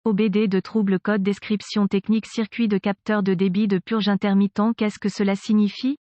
OBD de trouble code description technique circuit de capteur de débit de purge intermittent. Qu'est-ce que cela signifie?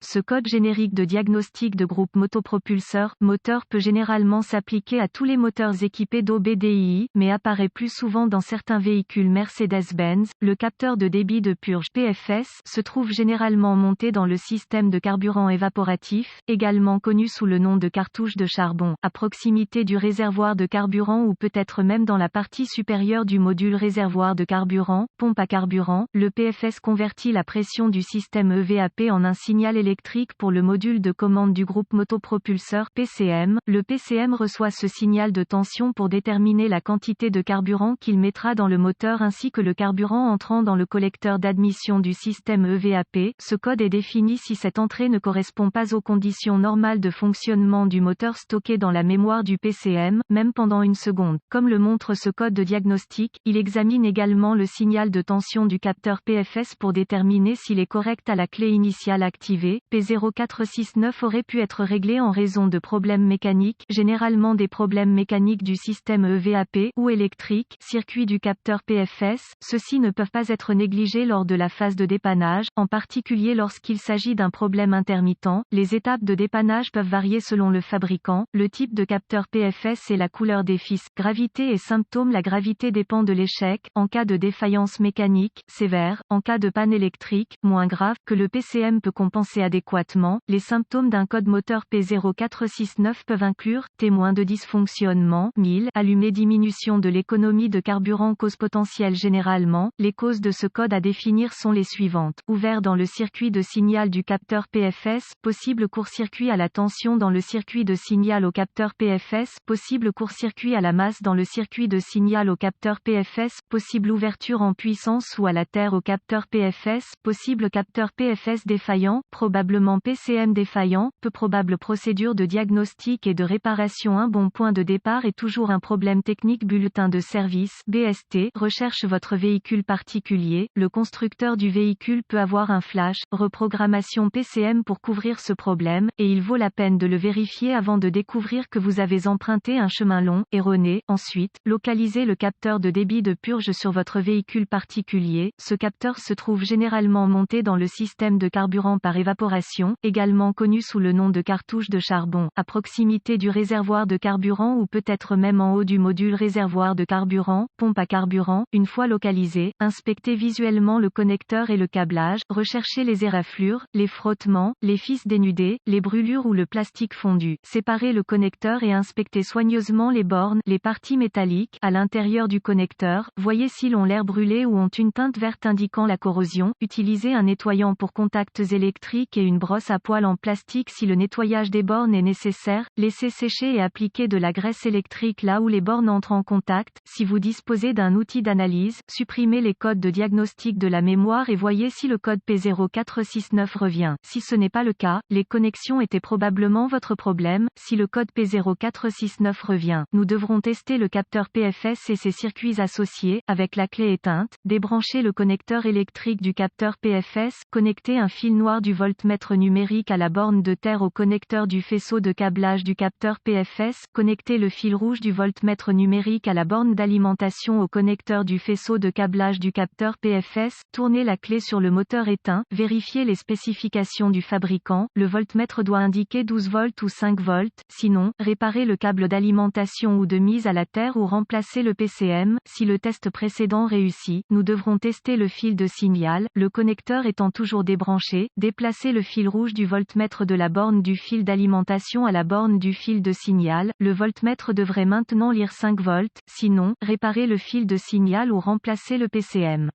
Ce code générique de diagnostic de groupe motopropulseur, moteur peut généralement s'appliquer à tous les moteurs équipés d'OBDII, mais apparaît plus souvent dans certains véhicules Mercedes-Benz. Le capteur de débit de purge PFS se trouve généralement monté dans le système de carburant évaporatif, également connu sous le nom de cartouche de charbon, à proximité du réservoir de carburant ou peut-être même dans la partie supérieure du module réservoir de carburant, pompe à carburant. Le PFS convertit la pression du système EVAP en un signal électrique pour le module de commande du groupe motopropulseur PCM. Le PCM reçoit ce signal de tension pour déterminer la quantité de carburant qu'il mettra dans le moteur ainsi que le carburant entrant dans le collecteur d'admission du système EVAP. Ce code est défini si cette entrée ne correspond pas aux conditions normales de fonctionnement du moteur stocké dans la mémoire du PCM, même pendant une seconde. Comme le montre ce code de diagnostic, il examine également le signal de tension du capteur PFS pour déterminer s'il est correct à la clé initiale activée. P0469 aurait pu être réglé en raison de problèmes mécaniques, généralement des problèmes mécaniques du système EVAP, ou électriques, circuit du capteur PFS. Ceux-ci ne peuvent pas être négligés lors de la phase de dépannage, en particulier lorsqu'il s'agit d'un problème intermittent. Les étapes de dépannage peuvent varier selon le fabricant, le type de capteur PFS et la couleur des fils. Gravité et symptômes. La gravité dépend de l'échec, en cas de défaillance mécanique, sévère, en cas de panne électrique, moins grave, que le PCM peut compenser adéquatement. Les symptômes d'un code moteur P0469 peuvent inclure témoins de dysfonctionnement, 1000, allumé, diminution de l'économie de carburant. Cause potentielle. Généralement, les causes de ce code à définir sont les suivantes. Ouvert dans le circuit de signal du capteur PFS, possible court-circuit à la tension dans le circuit de signal au capteur PFS, possible court-circuit à la masse dans le circuit de signal au capteur PFS, possible ouverture en puissance ou à la terre au capteur PFS, possible capteur PFS défaillant, probablement PCM défaillant, peu probable. Procédure de diagnostic et de réparation. Un bon point de départ est toujours un problème technique. Bulletin de service, BST, recherche votre véhicule particulier. Le constructeur du véhicule peut avoir un flash, reprogrammation PCM pour couvrir ce problème, et il vaut la peine de le vérifier avant de découvrir que vous avez emprunté un chemin long, erroné. Ensuite, localisez le capteur de débit de purge sur votre véhicule particulier. Ce capteur se trouve généralement monté dans le système de carburant par évaporation, également connu sous le nom de cartouche de charbon, à proximité du réservoir de carburant ou peut-être même en haut du module réservoir de carburant, pompe à carburant. Une fois localisé, inspectez visuellement le connecteur et le câblage, recherchez les éraflures, les frottements, les fils dénudés, les brûlures ou le plastique fondu. Séparez le connecteur et inspectez soigneusement les bornes, les parties métalliques, à l'intérieur du connecteur. Voyez s'ils ont l'air brûlés ou ont une teinte verte indiquant la corrosion. Utilisez un nettoyant pour contacts électriques et une brosse à poils en plastique si le nettoyage des bornes est nécessaire. Laissez sécher et appliquer de la graisse électrique là où les bornes entrent en contact. Si vous disposez d'un outil d'analyse, supprimez les codes de diagnostic de la mémoire et voyez si le code P0469 revient. Si ce n'est pas le cas, les connexions étaient probablement votre problème. Si le code P0469 revient, nous devrons tester le capteur PFS et ses circuits associés. Avec la clé éteinte, débranchez le connecteur électrique du capteur PFS, connectez un fil noir du voltmètre numérique à la borne de terre au connecteur du faisceau de câblage du capteur PFS, connectez le fil rouge du voltmètre numérique à la borne d'alimentation au connecteur du faisceau de câblage du capteur PFS, tournez la clé sur le moteur éteint, vérifiez les spécifications du fabricant, le voltmètre doit indiquer 12 volts ou 5 volts, sinon, réparez le câble d'alimentation ou de mise à la terre ou remplacez le PCM. Si le test précédent réussit, nous devrons tester le fil de signal, le connecteur étant toujours débranché, déplacez le fil rouge du voltmètre de la borne du fil d'alimentation à la borne du fil de signal, le voltmètre devrait maintenant lire 5 volts, sinon, réparez le fil de signal ou remplacez le PCM.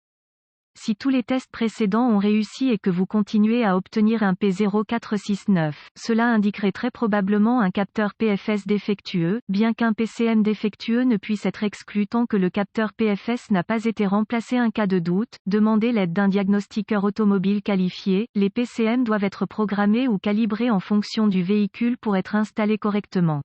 Si tous les tests précédents ont réussi et que vous continuez à obtenir un P0469, cela indiquerait très probablement un capteur PFS défectueux, bien qu'un PCM défectueux ne puisse être exclu tant que le capteur PFS n'a pas été remplacé. En cas de doute, demandez l'aide d'un diagnostiqueur automobile qualifié. Les PCM doivent être programmés ou calibrés en fonction du véhicule pour être installés correctement.